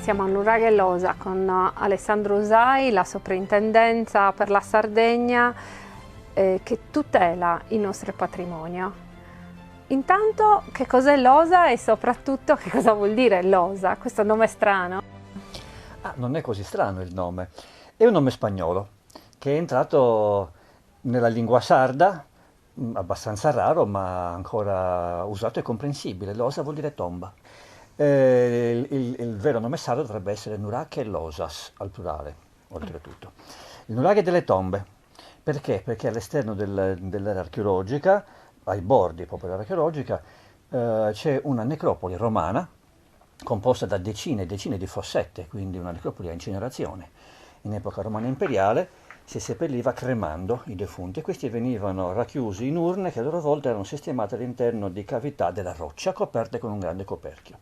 Siamo a Nuraghe Losa con Alessandro Usai, la Soprintendenza per la Sardegna che tutela il nostro patrimonio. Intanto, che cos'è Losa e soprattutto che cosa vuol dire Losa? Questo nome è strano. Non è così strano il nome, è un nome spagnolo che è entrato nella lingua sarda, abbastanza raro ma ancora usato e comprensibile. Losa vuol dire tomba. Il vero nome sardo dovrebbe essere Nuraghe Losas, al plurale, oltretutto. Il Nuraghe delle tombe. Perché? Perché all'esterno dell'area archeologica, ai bordi proprio dell'area archeologica, c'è una necropoli romana composta da decine e decine di fossette, quindi una necropoli a incinerazione. In epoca romana imperiale si seppelliva cremando i defunti e questi venivano racchiusi in urne che a loro volta erano sistemate all'interno di cavità della roccia coperte con un grande coperchio.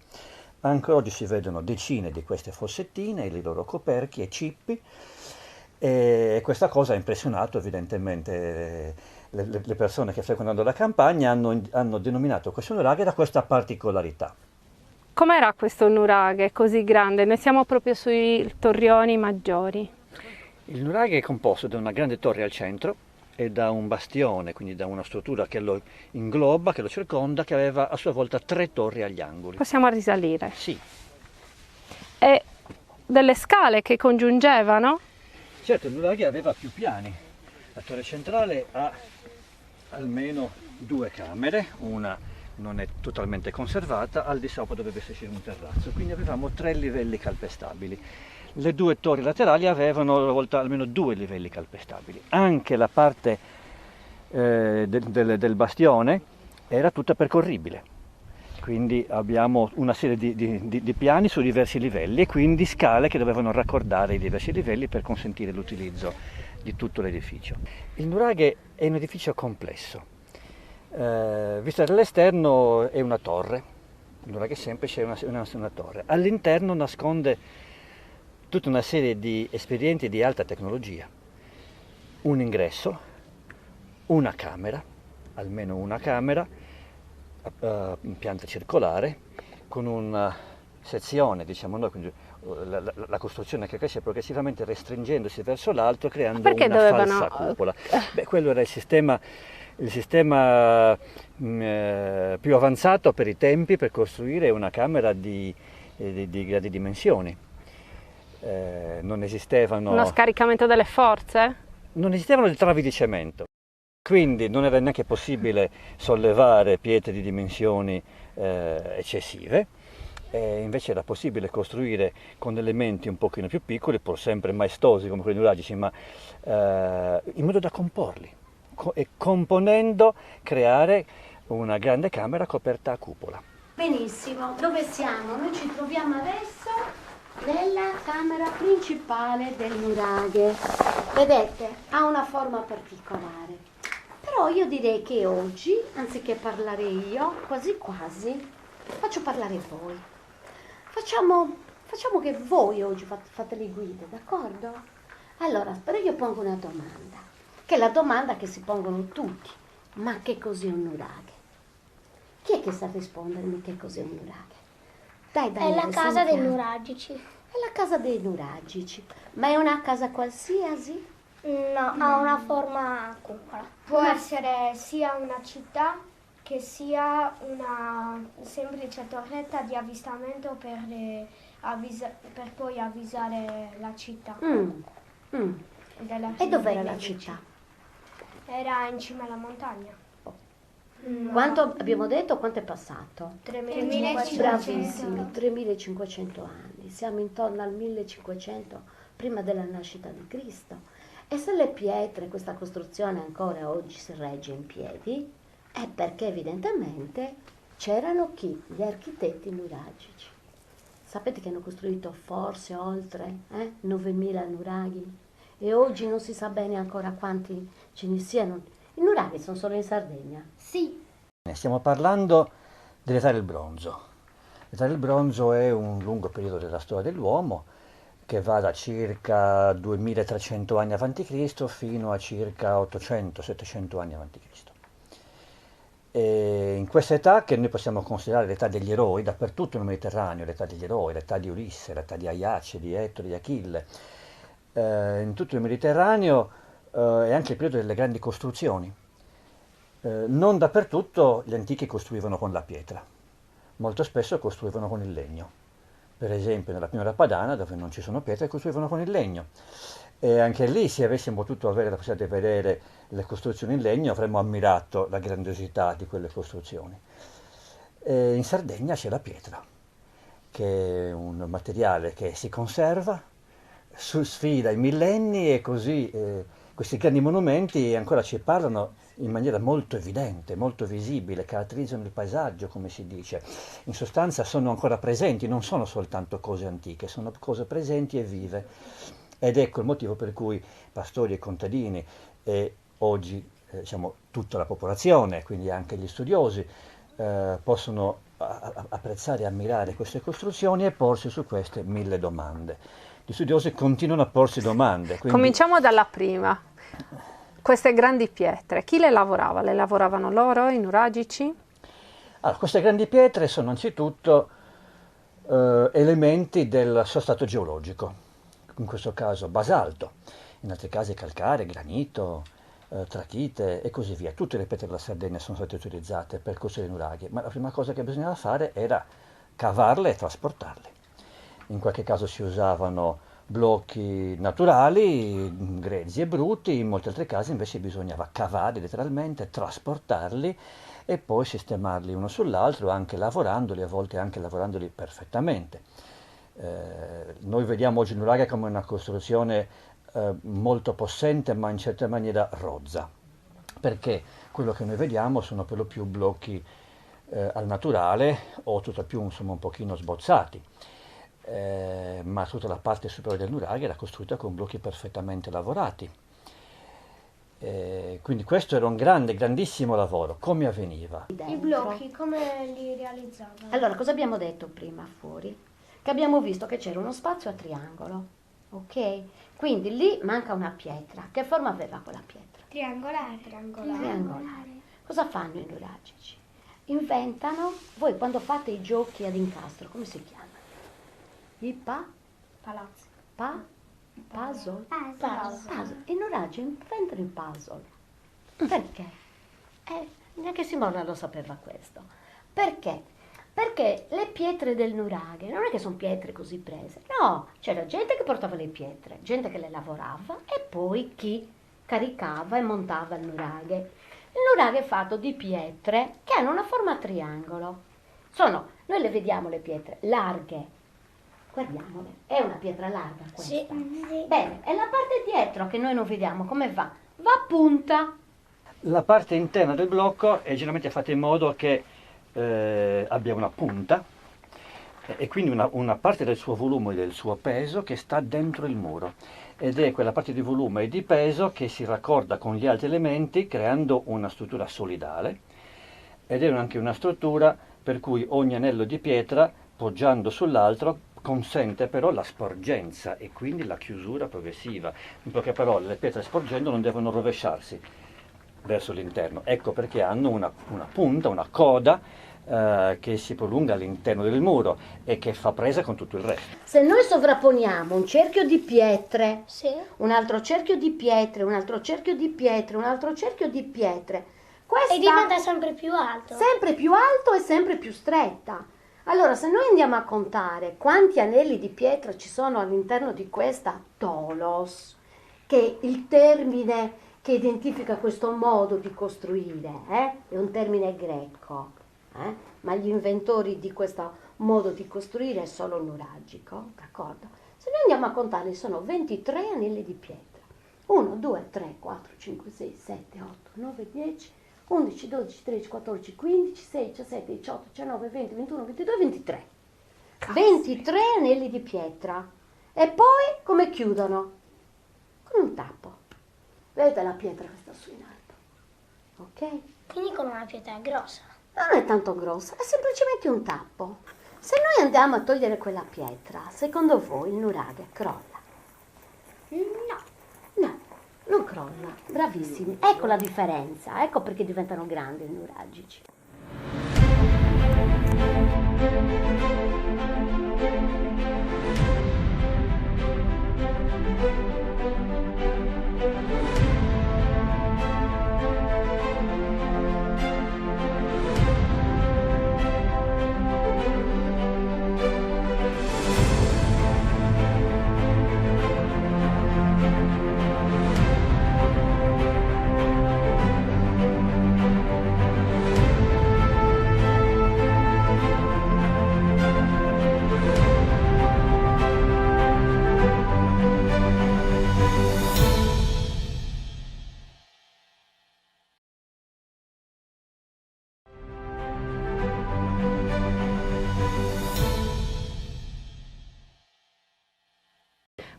Anche oggi si vedono decine di queste fossettine, i loro coperchi e cippi, e questa cosa ha impressionato evidentemente le persone che frequentando la campagna hanno denominato questo nuraghe da questa particolarità. Com'era questo nuraghe così grande? Noi siamo proprio sui torrioni maggiori. Il nuraghe è composto da una grande torre al centro e da un bastione, quindi da una struttura che lo ingloba, che lo circonda, che aveva a sua volta 3 torri agli angoli. Possiamo risalire? Sì. E delle scale che congiungevano? Certo, il nuraghe aveva più piani. La torre centrale ha almeno 2 camere, una non è totalmente conservata, al di sopra doveva esserci un terrazzo, quindi avevamo 3 livelli calpestabili. Le 2 torri laterali avevano a loro volta almeno 2 livelli calpestabili. Anche la parte del bastione era tutta percorribile, quindi abbiamo una serie di piani su diversi livelli e quindi scale che dovevano raccordare i diversi livelli per consentire l'utilizzo di tutto l'edificio. Il nuraghe è un edificio complesso. Vista dall'esterno è una torre, il nuraghe semplice è una torre. All'interno nasconde tutta una serie di espedienti di alta tecnologia, un ingresso, una camera, almeno una camera, in pianta circolare, con una sezione, diciamo noi, quindi la costruzione che cresce progressivamente restringendosi verso l'alto, creando una falsa cupola. Quello era il sistema più avanzato per i tempi per costruire una camera di grandi dimensioni. Non esistevano... Uno scaricamento delle forze? Non esistevano le travi di cemento, quindi non era neanche possibile sollevare pietre di dimensioni eccessive, invece era possibile costruire con elementi un pochino più piccoli, pur sempre maestosi come quelli nuragici, ma in modo da comporli e componendo creare una grande camera coperta a cupola. Benissimo, dove siamo? Noi ci troviamo adesso nella camera principale del nuraghe. Vedete, ha una forma particolare. Però io direi che oggi, anziché parlare io, quasi quasi, faccio parlare voi. Facciamo che voi oggi fate le guide, d'accordo? Allora, però io pongo una domanda, che è la domanda che si pongono tutti. Ma che cos'è un nuraghe? Chi è che sa rispondermi che cos'è un nuraghe? Dai, è la casa dei nuragici. È la casa dei nuragici. Ma è una casa qualsiasi? No, ha una forma a cupola. Può essere sia una città che sia una semplice torretta di avvistamento per poi avvisare la città. E dov'era la città? Era in cima alla montagna. Quanto abbiamo detto? Quanto è passato? 3500. Bravissimi, 3500 anni. Siamo intorno al 1500 prima della nascita di Cristo. E se le pietre, questa costruzione ancora oggi si regge in piedi, è perché evidentemente c'erano chi? Gli architetti nuragici. Sapete che hanno costruito forse oltre 9.000 nuraghi? E oggi non si sa bene ancora quanti ce ne siano. I nuraghi sono solo in Sardegna? Sì. Stiamo parlando dell'età del bronzo. L'età del bronzo è un lungo periodo della storia dell'uomo che va da circa 2300 anni a.C. fino a circa 800-700 anni a.C. E in questa età, che noi possiamo considerare l'età degli eroi, dappertutto nel Mediterraneo, l'età degli eroi, l'età di Ulisse, l'età di Aiace, di Ettore, di Achille, in tutto il Mediterraneo è anche il periodo delle grandi costruzioni. Non dappertutto gli antichi costruivano con la pietra, molto spesso costruivano con il legno. Per esempio nella pianura padana, dove non ci sono pietre, costruivano con il legno. E anche lì, se avessimo potuto avere la possibilità di vedere le costruzioni in legno, avremmo ammirato la grandiosità di quelle costruzioni. E in Sardegna c'è la pietra, che è un materiale che si conserva, sfida i millenni e così questi grandi monumenti ancora ci parlano in maniera molto evidente, molto visibile, caratterizzano il paesaggio, come si dice. In sostanza sono ancora presenti, non sono soltanto cose antiche, sono cose presenti e vive. Ed ecco il motivo per cui pastori e contadini e oggi diciamo, tutta la popolazione, quindi anche gli studiosi, possono apprezzare e ammirare queste costruzioni e porsi su queste 1000 domande. Gli studiosi continuano a porsi domande. Quindi... Cominciamo dalla prima. Queste grandi pietre, chi le lavorava? Le lavoravano loro, i nuragici? Allora, queste grandi pietre sono anzitutto elementi del sostrato geologico, in questo caso basalto, in altri casi calcare, granito, trachite e così via. Tutte le pietre della Sardegna sono state utilizzate per costruire i nuraghi, ma la prima cosa che bisognava fare era cavarle e trasportarle. In qualche caso si usavano blocchi naturali, grezzi e brutti, in molti altri casi invece bisognava cavarli letteralmente, trasportarli e poi sistemarli uno sull'altro, anche lavorandoli, a volte anche lavorandoli perfettamente. Noi vediamo oggi il nuraghe come una costruzione molto possente ma in certa maniera rozza, perché quello che noi vediamo sono per lo più blocchi al naturale o tutt'al più insomma un pochino sbozzati. Ma tutta la parte superiore del nuraghe era costruita con blocchi perfettamente lavorati. Quindi questo era un grandissimo lavoro. Come avveniva? I blocchi, come li realizzavano? Allora, cosa abbiamo detto prima fuori? Che abbiamo visto che c'era uno spazio a triangolo, ok? Quindi lì manca una pietra. Che forma aveva quella pietra? Triangolare. Triangolare. Cosa fanno i nuragici? Inventano, voi quando fate i giochi ad incastro, come si chiamano? I Palazzi. puzzle? Puzzle. I nuraggi inventano i puzzle. Perché? Neanche Simona lo sapeva questo. Perché? Perché le pietre del nuraghe non è che sono pietre così prese, no, c'era gente che portava le pietre, gente che le lavorava e poi chi caricava e montava il nuraghe. Il nuraghe è fatto di pietre che hanno una forma a triangolo. Noi le vediamo le pietre larghe, guardiamole, è una pietra larga questa. Sì. Bene, e la parte dietro che noi non vediamo come va? Va a punta. La parte interna del blocco è generalmente fatta in modo che abbia una punta e quindi una parte del suo volume e del suo peso che sta dentro il muro ed è quella parte di volume e di peso che si raccorda con gli altri elementi creando una struttura solidale ed è anche una struttura per cui ogni anello di pietra poggiando sull'altro consente però la sporgenza e quindi la chiusura progressiva. In poche parole, le pietre sporgendo non devono rovesciarsi verso l'interno. Ecco perché hanno una punta, una coda che si prolunga all'interno del muro e che fa presa con tutto il resto. Se noi sovrapponiamo un cerchio di pietre, Sì. un altro cerchio di pietre, un altro cerchio di pietre, un altro cerchio di pietre, questa E diventa sempre più alto. sempre più alto e sempre più stretta. Allora, se noi andiamo a contare quanti anelli di pietra ci sono all'interno di questa tolos, che è il termine che identifica questo modo di costruire, è un termine greco, ma gli inventori di questo modo di costruire è solo nuragico, d'accordo? Se noi andiamo a contare sono 23 anelli di pietra. 1, 2, 3, 4, 5, 6, 7, 8, 9, 10, 11, 12, 13, 14, 15, 16, 17, 18, 19, 20, 21, 22, 23. 23 anelli di pietra. E poi come chiudono? Con un tappo. Vedete la pietra che sta su in alto? Ok? Quindi con una pietra grossa. Non è tanto grossa, è semplicemente un tappo. Se noi andiamo a togliere quella pietra, secondo voi il nuraghe crolla? No, non crolla. Bravissimi. Ecco la differenza. Ecco perché diventano grandi i nuragici.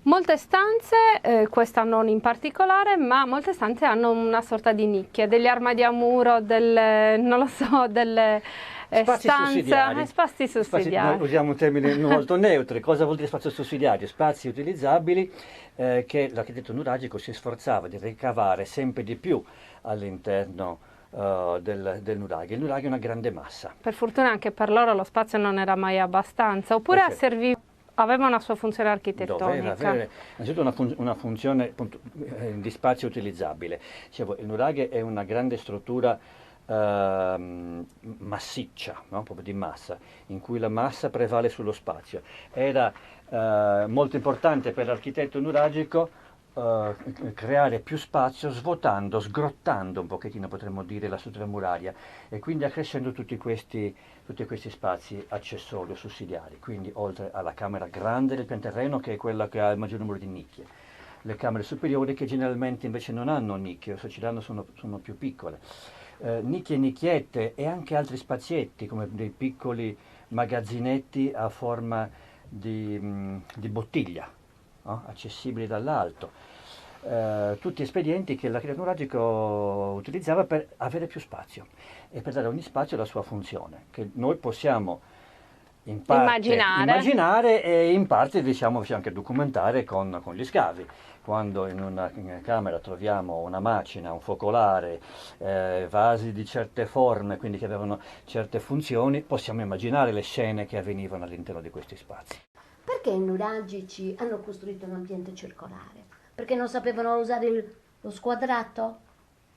Molte stanze, questa non in particolare, ma molte stanze hanno una sorta di nicchie, degli armadi a muro, delle, non lo so, delle Spazi stanze, sussidiari. spazi sussidiari. Noi usiamo un termine molto neutro. Cosa vuol dire spazio sussidiario? Spazi utilizzabili che l'architetto nuragico si sforzava di ricavare sempre di più all'interno del nuraghe. Il nuraghe è una grande massa. Per fortuna anche per loro lo spazio non era mai abbastanza, oppure aveva una sua funzione architettonica. Doveva avere innanzitutto una funzione appunto, di spazio utilizzabile. Dicevo, il nuraghe è una grande struttura massiccia, no? Proprio di massa, in cui la massa prevale sullo spazio. Era molto importante per l'architetto nuragico creare più spazio svuotando, sgrottando un pochettino, potremmo dire, la struttura muraria e quindi accrescendo tutti questi spazi accessori o sussidiari, quindi oltre alla camera grande del pianterreno che è quella che ha il maggior numero di nicchie, le camere superiori che generalmente invece non hanno nicchie o se ci danno sono più piccole, nicchie e nicchiette e anche altri spazietti come dei piccoli magazzinetti a forma di bottiglia, no? Accessibili dall'alto. Tutti espedienti che l'architetto nuragico utilizzava per avere più spazio e per dare a ogni spazio la sua funzione, che noi possiamo in parte immaginare e in parte diciamo anche documentare con gli scavi. Quando in una camera troviamo una macina, un focolare, vasi di certe forme, quindi che avevano certe funzioni, possiamo immaginare le scene che avvenivano all'interno di questi spazi. Perché i nuragici hanno costruito un ambiente circolare? Perché non sapevano usare lo squadrato?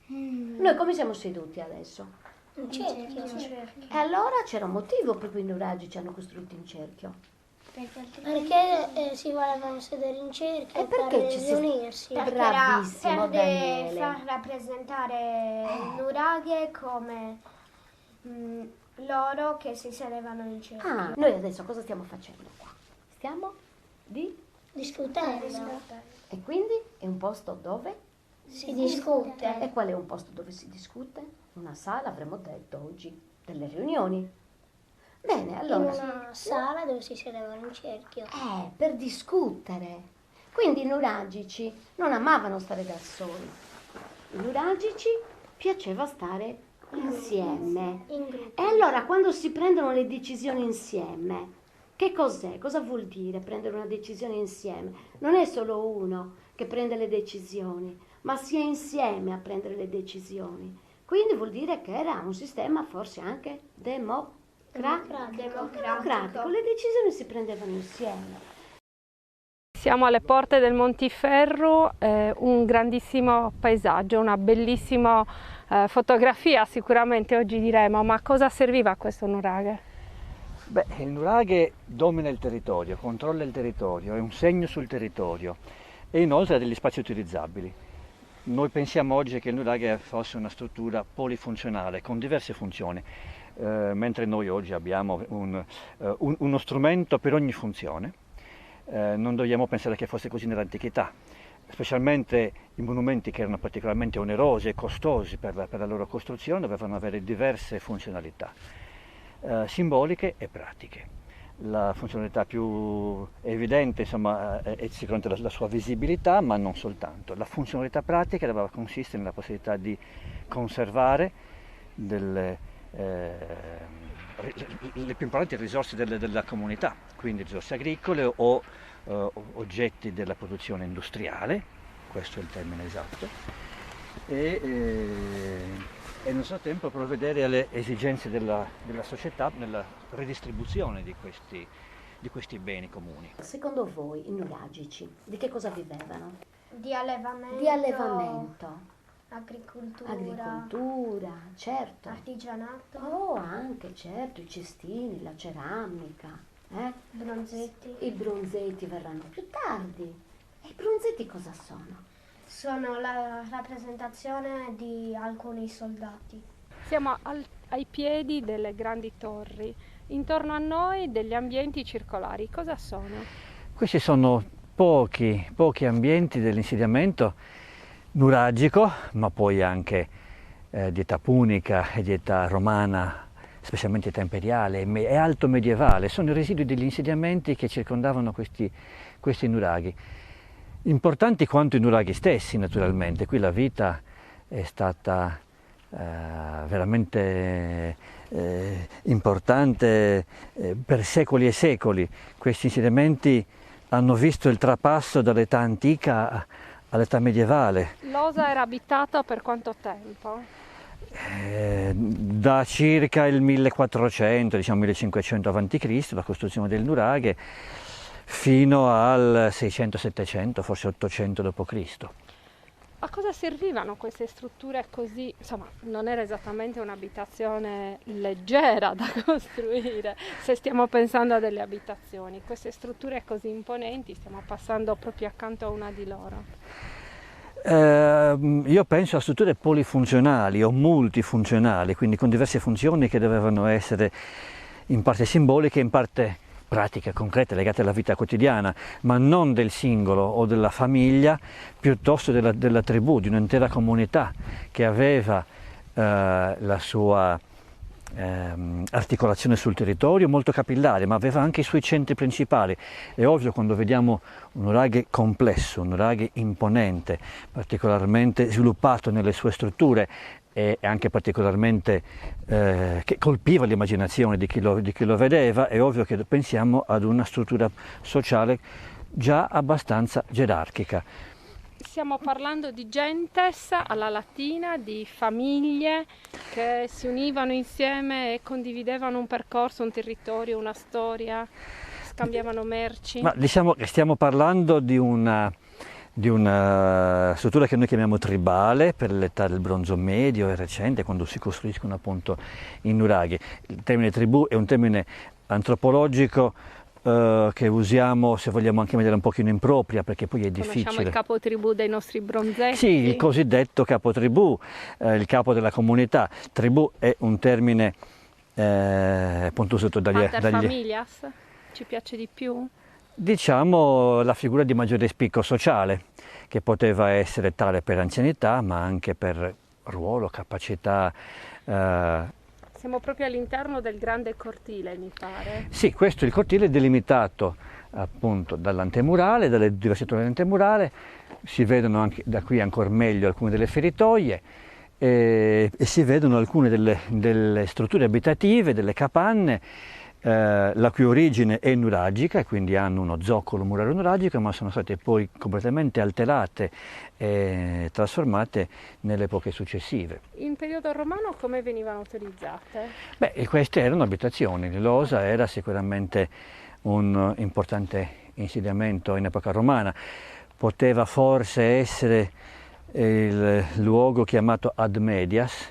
Noi come siamo seduti adesso? Un cerchio. E allora c'era un motivo per cui i nuragici hanno costruito in cerchio. Perché si volevano sedere in cerchio E perché per ci si- riunirsi. Perché Bravissimo, per Daniele. far rappresentare il nuraghe come loro che si sedevano in cerchio. Ah, noi adesso cosa stiamo facendo qua? Stiamo Discutendo. E quindi è un posto dove? Si discute. E qual è un posto dove si discute? Una sala, avremmo detto oggi, delle riunioni. Bene, In allora. una sala dove si sedevano in cerchio. Per discutere. Quindi i nuragici non amavano stare da soli. I nuragici piaceva stare insieme. In gruppo. E allora quando si prendono le decisioni insieme, che cos'è? Cosa vuol dire prendere una decisione insieme? Non è solo uno che prende le decisioni, ma si è insieme a prendere le decisioni. Quindi vuol dire che era un sistema forse anche democratico. Le decisioni si prendevano insieme. Siamo alle porte del Montiferru, un grandissimo paesaggio, una bellissima fotografia sicuramente oggi diremo, ma a cosa serviva questo nuraghe? Beh, il nuraghe domina il territorio, controlla il territorio, è un segno sul territorio e inoltre ha degli spazi utilizzabili. Noi pensiamo oggi che il nuraghe fosse una struttura polifunzionale con diverse funzioni, mentre noi oggi abbiamo uno strumento per ogni funzione. Non dobbiamo pensare che fosse così nell'antichità. specialmente i monumenti che erano particolarmente onerosi e costosi per la loro costruzione, dovevano avere diverse funzionalità, simboliche e pratiche. La funzionalità più evidente, insomma, è sicuramente la sua visibilità, ma non soltanto. La funzionalità pratica doveva consistere nella possibilità di conservare le più importanti risorse della comunità, quindi risorse agricole o oggetti della produzione industriale, questo è il termine esatto, e nello stesso tempo provvedere alle esigenze della società nella redistribuzione di questi beni comuni. Secondo voi i nuragici di che cosa vivevano? Di allevamento. Di allevamento, Agricoltura. certo. Artigianato. Oh, anche certo, i cestini, la ceramica, Bronzetti. I bronzetti verranno più tardi. E i bronzetti cosa sono? Sono la rappresentazione di alcuni soldati. Siamo ai piedi delle grandi torri, intorno a noi degli ambienti circolari. Cosa sono? Questi sono pochi ambienti dell'insediamento nuragico, ma poi anche di età punica e di età romana, specialmente età imperiale e alto medievale. Sono i residui degli insediamenti che circondavano questi nuraghi. Importanti quanto i nuraghi stessi, naturalmente. Qui la vita è stata veramente importante per secoli e secoli. Questi insediamenti hanno visto il trapasso dall'età antica all'età medievale. L'Osa era abitata per quanto tempo? Da circa il 1400, diciamo 1500 a.C., la costruzione del nuraghe, fino al 600-700, forse 800 d.C. A cosa servivano queste strutture così? Insomma, non era esattamente un'abitazione leggera da costruire, se stiamo pensando a delle abitazioni. Queste strutture così imponenti, stiamo passando proprio accanto a una di loro. Io penso a strutture polifunzionali o multifunzionali, quindi con diverse funzioni che dovevano essere in parte simboliche, in parte pratiche, concrete, legate alla vita quotidiana, ma non del singolo o della famiglia, piuttosto della tribù, di un'intera comunità che aveva la sua articolazione sul territorio molto capillare, ma aveva anche i suoi centri principali. È ovvio, quando vediamo un nuraghe complesso, un nuraghe imponente, particolarmente sviluppato nelle sue strutture e anche particolarmente che colpiva l'immaginazione di chi lo vedeva, è ovvio che pensiamo ad una struttura sociale già abbastanza gerarchica. Stiamo parlando di gentes alla latina, di famiglie che si univano insieme e condividevano un percorso, un territorio, una storia, scambiavano merci. Ma diciamo che stiamo parlando di una struttura che noi chiamiamo tribale per l'età del bronzo medio e recente, quando si costruiscono appunto i nuraghi. Il termine tribù è un termine antropologico che usiamo, se vogliamo, anche vedere un pochino impropria, perché poi è difficile. Conosciamo il capotribù dei nostri bronzetti. Sì, il cosiddetto capotribù, il capo della comunità. Tribù è un termine appunto usato dagli... Pater familias? Ci piace di più? Diciamo la figura di maggiore spicco sociale, che poteva essere tale per anzianità, ma anche per ruolo, capacità. Siamo proprio all'interno del grande cortile, mi pare. Sì, questo è il cortile delimitato appunto dall'antemurale, dalle diverse torri dell'antemurale. Si vedono anche da qui ancora meglio alcune delle feritoie e si vedono alcune delle strutture abitative, delle capanne, la cui origine è nuragica, quindi hanno uno zoccolo murario nuragico, ma sono state poi completamente alterate e trasformate nelle epoche successive. In periodo romano come venivano utilizzate? Beh, queste erano abitazioni. L'Osa era sicuramente un importante insediamento in epoca romana. Poteva forse essere il luogo chiamato ad medias,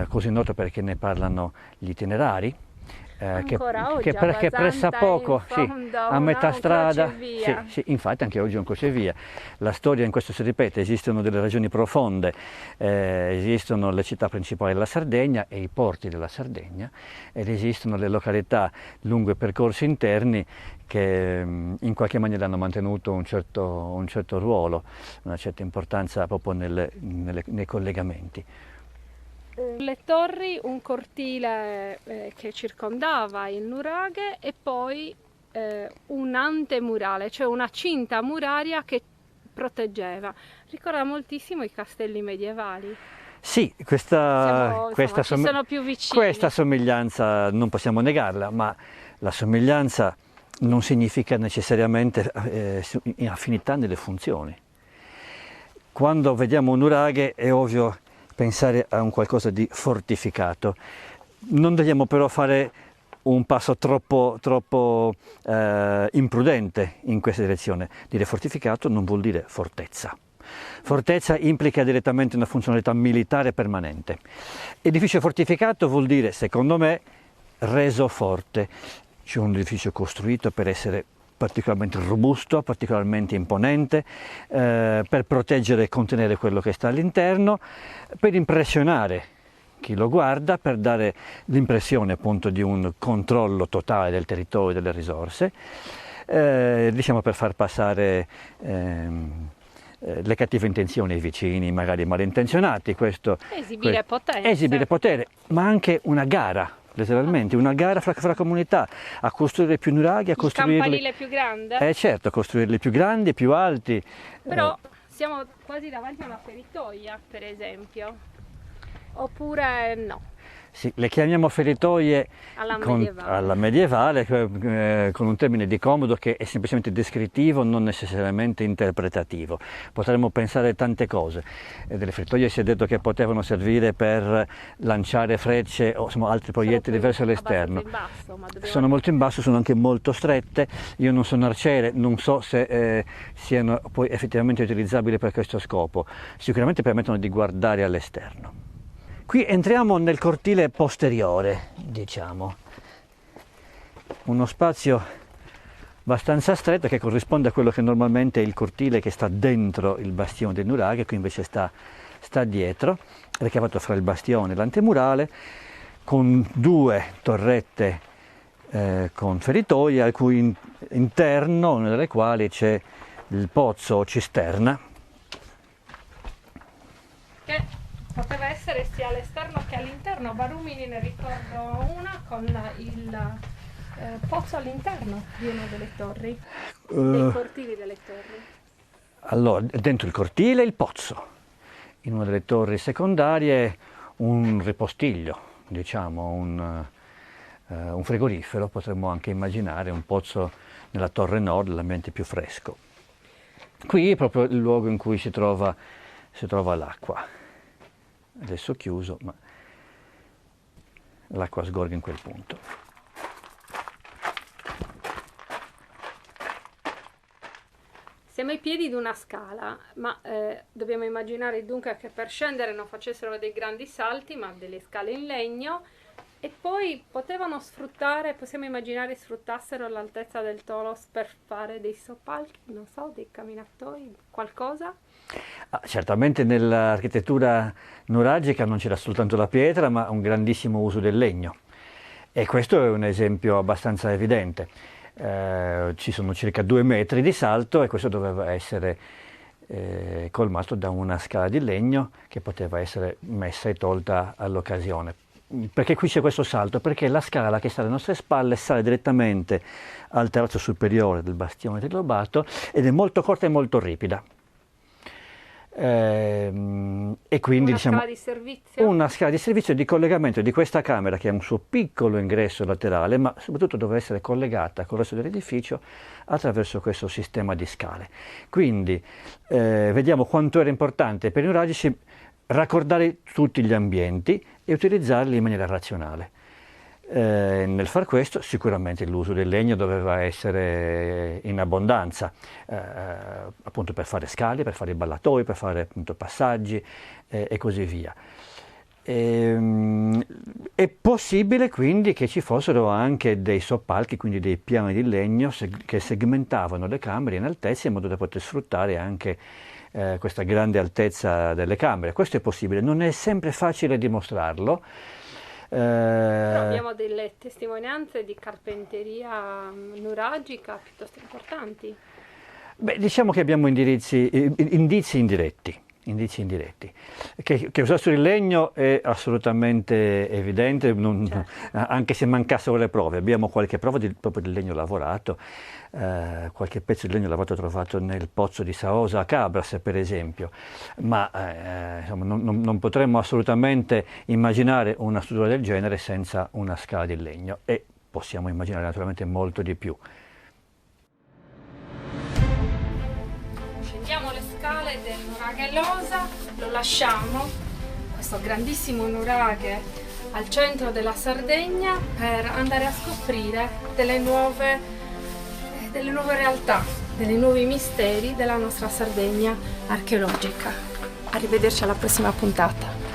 così noto perché ne parlano gli itinerari, Ancora oggi che pressa poco, in fondo a metà un strada, crocevia. sì, infatti anche oggi è un crocevia. La storia in questo si ripete, esistono delle regioni profonde, esistono le città principali della Sardegna e i porti della Sardegna, ed esistono le località lungo i percorsi interni che in qualche maniera hanno mantenuto un certo ruolo, una certa importanza proprio nei collegamenti. Le torri, un cortile che circondava il nuraghe e poi un antemurale, cioè una cinta muraria che proteggeva. Ricorda moltissimo i castelli medievali. Sì, Ci sono più vicini. Questa somiglianza non possiamo negarla, ma la somiglianza non significa necessariamente affinità nelle funzioni. Quando vediamo un nuraghe è ovvio pensare a un qualcosa di fortificato. Non dobbiamo però fare un passo troppo imprudente in questa direzione. Dire fortificato non vuol dire fortezza. Fortezza implica direttamente una funzionalità militare permanente. Edificio fortificato vuol dire, secondo me, reso forte. C'è un edificio costruito per essere particolarmente robusto, particolarmente imponente, per proteggere e contenere quello che sta all'interno, per impressionare chi lo guarda, per dare l'impressione appunto di un controllo totale del territorio e delle risorse, diciamo per far passare le cattive intenzioni ai vicini, magari malintenzionati. Esibire potenza. Esibire potere, ma anche una gara. Letteralmente una gara fra comunità a costruire più nuraghi, a costruirli. Il campanile più grande? Certo, a costruirli più grandi, più alti. Però siamo quasi davanti a una feritoia, per esempio. Oppure no? Sì, le chiamiamo feritoie Alla alla medievale, con un termine di comodo che è semplicemente descrittivo, non necessariamente interpretativo. Potremmo pensare tante cose. Delle feritoie si è detto che potevano servire per lanciare frecce o insomma, altri proiettili verso l'esterno. Sono molto in basso, sono anche molto strette. Io non sono arciere, non so se siano poi effettivamente utilizzabili per questo scopo. Sicuramente permettono di guardare all'esterno. Qui entriamo nel cortile posteriore, diciamo, uno spazio abbastanza stretto che corrisponde a quello che normalmente è il cortile che sta dentro il bastione del nuraghe, qui invece sta dietro, ricavato fra il bastione e l'antemurale, con due torrette con feritoie, al cui interno, una delle quali c'è il pozzo o cisterna. Che poteva essere sia all'esterno che all'interno. Barumini ne ricordo una con il pozzo all'interno di una delle torri, dei cortili delle torri. Allora, dentro il cortile il pozzo, in una delle torri secondarie un ripostiglio, diciamo, un frigorifero, potremmo anche immaginare un pozzo nella torre nord, l'ambiente più fresco. Qui è proprio il luogo in cui si trova l'acqua. Adesso chiuso, ma l'acqua sgorga in quel punto. Siamo ai piedi di una scala, ma dobbiamo immaginare dunque che per scendere non facessero dei grandi salti, ma delle scale in legno, e poi potevano sfruttare, possiamo immaginare sfruttassero l'altezza del Tolos per fare dei soppalchi, non so, dei camminatoi, qualcosa? Certamente nell'architettura nuragica non c'era soltanto la pietra, ma un grandissimo uso del legno. E questo è un esempio abbastanza evidente. Ci sono circa 2 metri di salto e questo doveva essere colmato da una scala di legno che poteva essere messa e tolta all'occasione. Perché qui c'è questo salto? Perché la scala che sta alle nostre spalle sale direttamente al terrazzo superiore del bastione del Lobato ed è molto corta e molto ripida. E quindi scala di servizio? Una scala di servizio di collegamento di questa camera che ha un suo piccolo ingresso laterale, ma soprattutto deve essere collegata col resto dell'edificio attraverso questo sistema di scale. Quindi vediamo quanto era importante per i nuragici raccordare tutti gli ambienti e utilizzarli in maniera razionale. Nel far questo sicuramente l'uso del legno doveva essere in abbondanza, appunto per fare scale, per fare ballatoi, per fare appunto passaggi e così via. È possibile quindi che ci fossero anche dei soppalchi, quindi dei piani di legno che segmentavano le camere in altezza in modo da poter sfruttare anche questa grande altezza delle camere. Questo è possibile, non è sempre facile dimostrarlo. Però abbiamo delle testimonianze di carpenteria nuragica piuttosto importanti. Beh, diciamo che abbiamo indizi indiretti. Che usassero il legno è assolutamente evidente, certo. Anche se mancassero le prove. Abbiamo qualche prova proprio del legno lavorato, qualche pezzo di legno lavorato trovato nel pozzo di Saosa a Cabras, per esempio, ma insomma, non potremmo assolutamente immaginare una struttura del genere senza una scala di legno, e possiamo immaginare naturalmente molto di più. Scendiamo le scale del nuraghe Losa, lo lasciamo, questo grandissimo nuraghe al centro della Sardegna, per andare a scoprire delle nuove realtà, dei nuovi misteri della nostra Sardegna archeologica. Arrivederci alla prossima puntata.